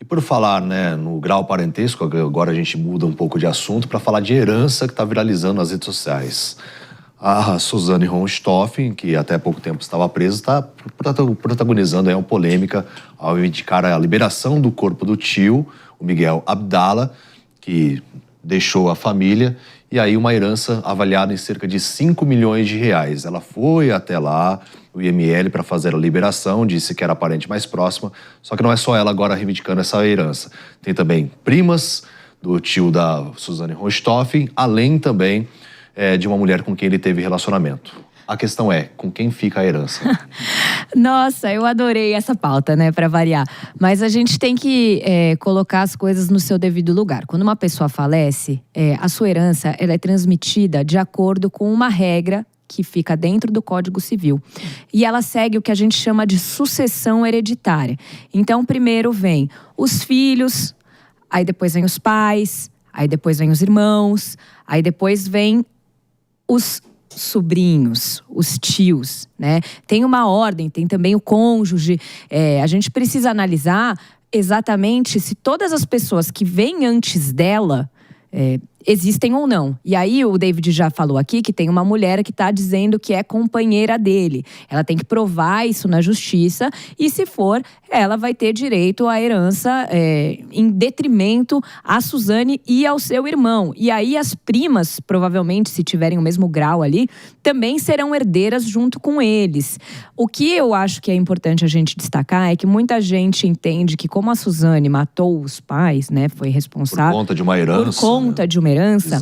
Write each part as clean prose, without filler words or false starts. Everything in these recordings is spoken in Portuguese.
por falar, né, no grau parentesco, agora a gente muda um pouco de assunto para falar de herança que está viralizando nas redes sociais. A Suzane Richthofen, que até pouco tempo estava presa, está protagonizando aí uma polêmica ao indicar a liberação do corpo do tio, o Miguel Abdala, que deixou a família, e aí uma herança avaliada em cerca de 5 milhões de reais. Ela foi até lá, o IML, para fazer a liberação, disse que era a parente mais próxima, só que não é só ela agora reivindicando essa herança. Tem também primas do tio da Suzane Richthofen, além também de uma mulher com quem ele teve relacionamento. A questão é, com quem fica a herança? Nossa, eu adorei essa pauta, né, para variar. Mas a gente tem que colocar as coisas no seu devido lugar. Quando uma pessoa falece, a sua herança ela é transmitida de acordo com uma regra que fica dentro do Código Civil. E ela segue o que a gente chama de sucessão hereditária. Então, primeiro vem os filhos, aí depois vem os pais, aí depois vem os irmãos, aí depois vem os sobrinhos, os tios, né? Tem uma ordem, tem também o cônjuge. A gente precisa analisar exatamente se todas as pessoas que vêm antes dela existem ou não. E aí o David já falou aqui que tem uma mulher que está dizendo que é companheira dele. Ela tem que provar isso na justiça e, se for, ela vai ter direito à herança em detrimento à Suzane e ao seu irmão. E aí as primas, provavelmente, se tiverem o mesmo grau ali, também serão herdeiras junto com eles. O que eu acho que é importante a gente destacar é que muita gente entende que, como a Suzane matou os pais, né, foi responsável… Por conta de uma herança. Por conta de uma herança,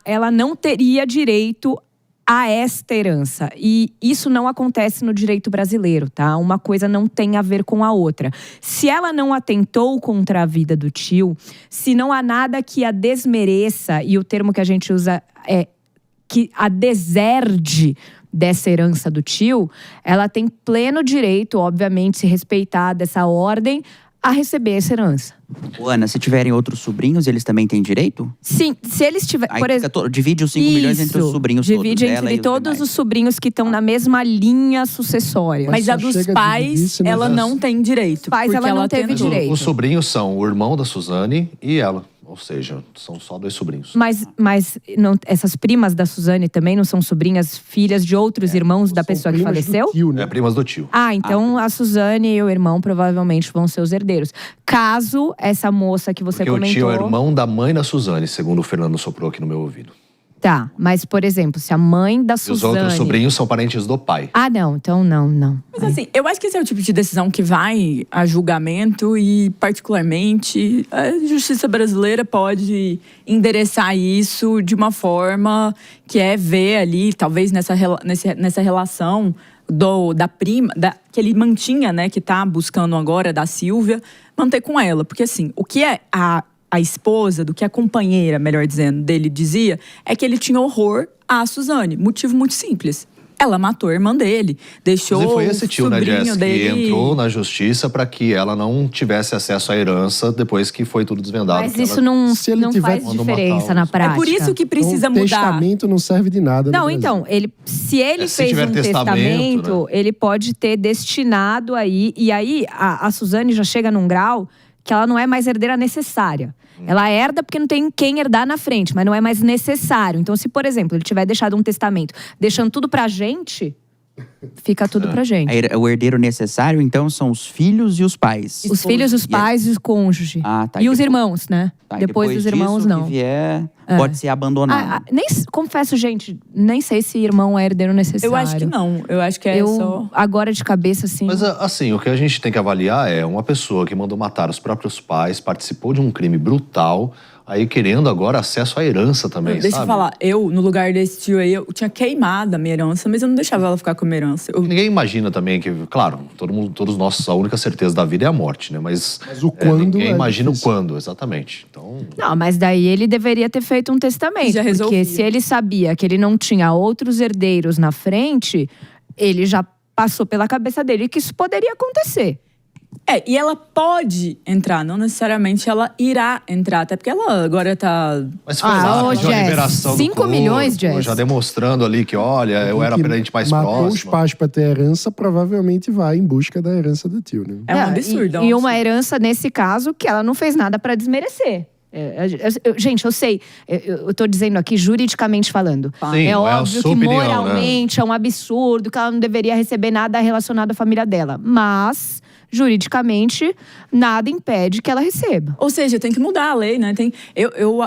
ela não teria direito a esta herança. E isso não acontece no direito brasileiro, tá? Uma coisa não tem a ver com a outra. Se ela não atentou contra a vida do tio, se não há nada que a desmereça, e o termo que a gente usa é que a deserde dessa herança do tio, ela tem pleno direito, obviamente, se respeitar dessa ordem, a receber essa herança. Ana, se tiverem outros sobrinhos, eles também têm direito? Sim, se eles tiverem… Por exemplo, divide os 5 milhões entre os sobrinhos todos. Divide entre todos os sobrinhos que estão na mesma linha sucessória. Mas a dos pais, ela não tem direito. Os pais, ela não teve direito. Os sobrinhos são o irmão da Suzane e ela. Ou seja, são só 2 sobrinhos. Mas não, essas primas da Suzane também não são sobrinhas, filhas de outros irmãos da pessoa que faleceu? Tio, né? Primas do tio. Então a Suzane e o irmão provavelmente vão ser os herdeiros. Caso essa moça que você comentou… Porque o tio é o irmão da mãe da Suzane, segundo o Fernando soprou aqui no meu ouvido. Tá, mas por exemplo, se a mãe da Suzane… E os outros sobrinhos são parentes do pai. Não, então não. Mas assim, eu acho que esse é o tipo de decisão que vai a julgamento e, particularmente, a justiça brasileira pode endereçar isso de uma forma que é ver ali, talvez nessa relação da prima, que ele mantinha, né, que tá buscando agora, da Silvia, manter com ela. Porque assim, o que é a esposa, do que a companheira, melhor dizendo, dele dizia, é que ele tinha horror à Suzane. Motivo muito simples. Ela matou a irmã dele, deixou foi esse tio, né, Jess, dele… que entrou na justiça para que ela não tivesse acesso à herança depois que foi tudo desvendado. Mas isso não faz diferença na prática. É por isso que precisa mudar. Testamento não serve de nada. Não, então, se ele fez um testamento, né, ele pode ter destinado aí. E aí, a Suzane já chega num grau que ela não é mais herdeira necessária. Ela herda porque não tem quem herdar na frente, mas não é mais necessário. Então, se, por exemplo, ele tiver deixado um testamento deixando tudo pra gente, fica tudo pra gente. O herdeiro necessário, então, são os filhos e os pais. Os filhos, os pais e os cônjuges. E os irmãos, né? Depois dos irmãos, não. Que vier, pode ser abandonado. Confesso, gente, nem sei se irmão é herdeiro necessário. Eu acho que não. Eu acho que só… Agora de cabeça, assim… Mas assim, o que a gente tem que avaliar é uma pessoa que mandou matar os próprios pais, participou de um crime brutal, aí querendo agora acesso à herança também, Deixa eu falar, no lugar desse tio aí, eu tinha queimado a minha herança, mas eu não deixava ela ficar com a minha herança. Ninguém imagina também que, claro, todos nós, a única certeza da vida é a morte, né? Mas o quando ninguém imagina o quando, exatamente. Então… Não, mas daí ele deveria ter feito um testamento. Já resolvia. Porque se ele sabia que ele não tinha outros herdeiros na frente, ele já passou pela cabeça dele que isso poderia acontecer. E ela pode entrar, não necessariamente ela irá entrar, até porque ela agora tá... Mas foi lá, pediu a Jess, liberação do 5 corpo, milhões, Jess. já demonstrando ali que, olha, eu era parente mais matou próximo. os pais pra ter herança, provavelmente vai em busca da herança do tio, né? É um absurdo. E uma herança, nesse caso, que ela não fez nada pra desmerecer. Gente, eu sei, eu tô dizendo aqui juridicamente falando. Sim, é é a óbvio sua que opinião, moralmente é um absurdo, que ela não deveria receber nada relacionado à família dela. Mas, juridicamente, nada impede que ela receba. Ou seja, tem que mudar a lei, né?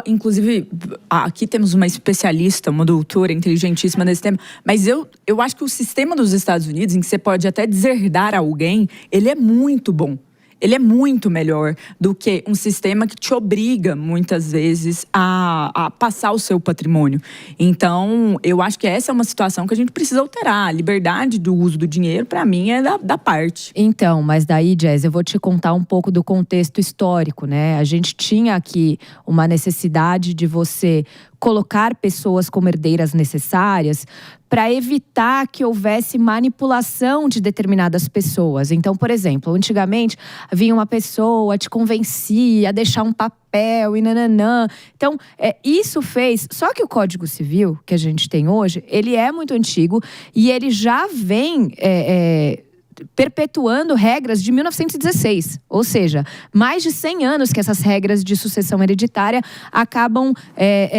Inclusive, aqui temos uma especialista, uma doutora inteligentíssima nesse tema, mas eu acho que o sistema dos Estados Unidos, em que você pode até deserdar alguém, ele é muito bom. Ele é muito melhor do que um sistema que te obriga, muitas vezes, a passar o seu patrimônio. Então, eu acho que essa é uma situação que a gente precisa alterar. A liberdade do uso do dinheiro, para mim, é da parte. Então, mas daí, Jess, eu vou te contar um pouco do contexto histórico, né? A gente tinha aqui uma necessidade de você colocar pessoas como herdeiras necessárias para evitar que houvesse manipulação de determinadas pessoas. Então, por exemplo, antigamente vinha uma pessoa, te convencia a deixar um papel e nananã. Então, isso fez... Só que o Código Civil que a gente tem hoje, ele é muito antigo e ele já vem... perpetuando regras de 1916. Ou seja, mais de 100 anos que essas regras de sucessão hereditária acabam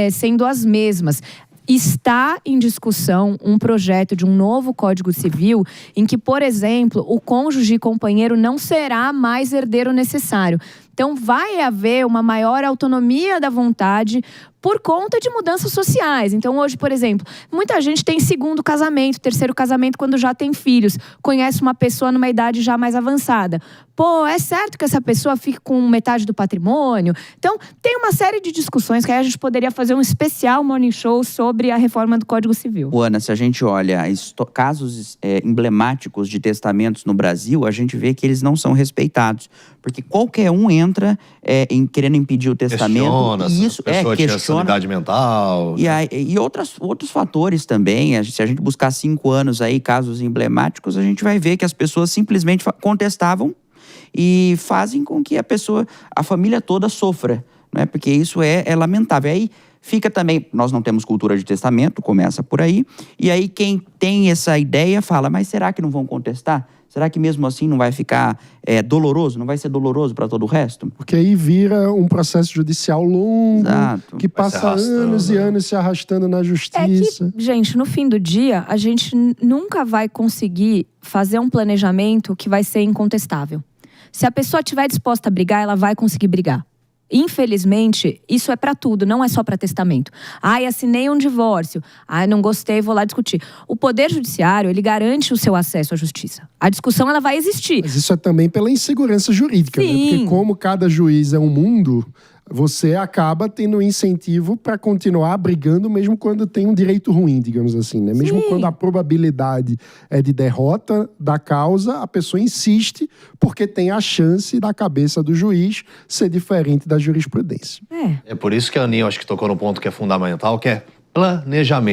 sendo as mesmas. Está em discussão um projeto de um novo Código Civil em que, por exemplo, o cônjuge e companheiro não será mais herdeiro necessário. Então, vai haver uma maior autonomia da vontade por conta de mudanças sociais. Então, hoje, por exemplo, muita gente tem segundo casamento, terceiro casamento quando já tem filhos. Conhece uma pessoa numa idade já mais avançada. Pô, é certo que essa pessoa fique com metade do patrimônio? Então, tem uma série de discussões que aí a gente poderia fazer um especial morning show sobre a reforma do Código Civil. Ana, se a gente olha casos emblemáticos de testamentos no Brasil, a gente vê que eles não são respeitados. Porque qualquer um entra em querendo impedir o testamento. Questiona, e isso pessoa tinha sanidade mental. E outros fatores também. Se a gente buscar 5 anos aí, casos emblemáticos, a gente vai ver que as pessoas simplesmente contestavam e fazem com que a família toda sofra, né? Porque isso é lamentável. Aí fica também, nós não temos cultura de testamento, começa por aí. E aí quem tem essa ideia fala, mas será que não vão contestar? Será que mesmo assim não vai ficar doloroso? Não vai ser doloroso para todo o resto? Porque aí vira um processo judicial longo, Exato. que passa anos e anos se arrastando na justiça. Gente, no fim do dia, a gente nunca vai conseguir fazer um planejamento que vai ser incontestável. Se a pessoa estiver disposta a brigar, ela vai conseguir brigar. Infelizmente, isso é para tudo, não é só para testamento. Assinei um divórcio. Não gostei, vou lá discutir. O Poder Judiciário, ele garante o seu acesso à justiça. A discussão, ela vai existir. Mas isso é também pela insegurança jurídica, né? Porque como cada juiz é um mundo, você acaba tendo um incentivo para continuar brigando mesmo quando tem um direito ruim, digamos assim, né? Mesmo quando a probabilidade é de derrota da causa, a pessoa insiste porque tem a chance da cabeça do juiz ser diferente da jurisprudência. É por isso que a Aninha, acho que tocou no ponto que é fundamental, que é planejamento.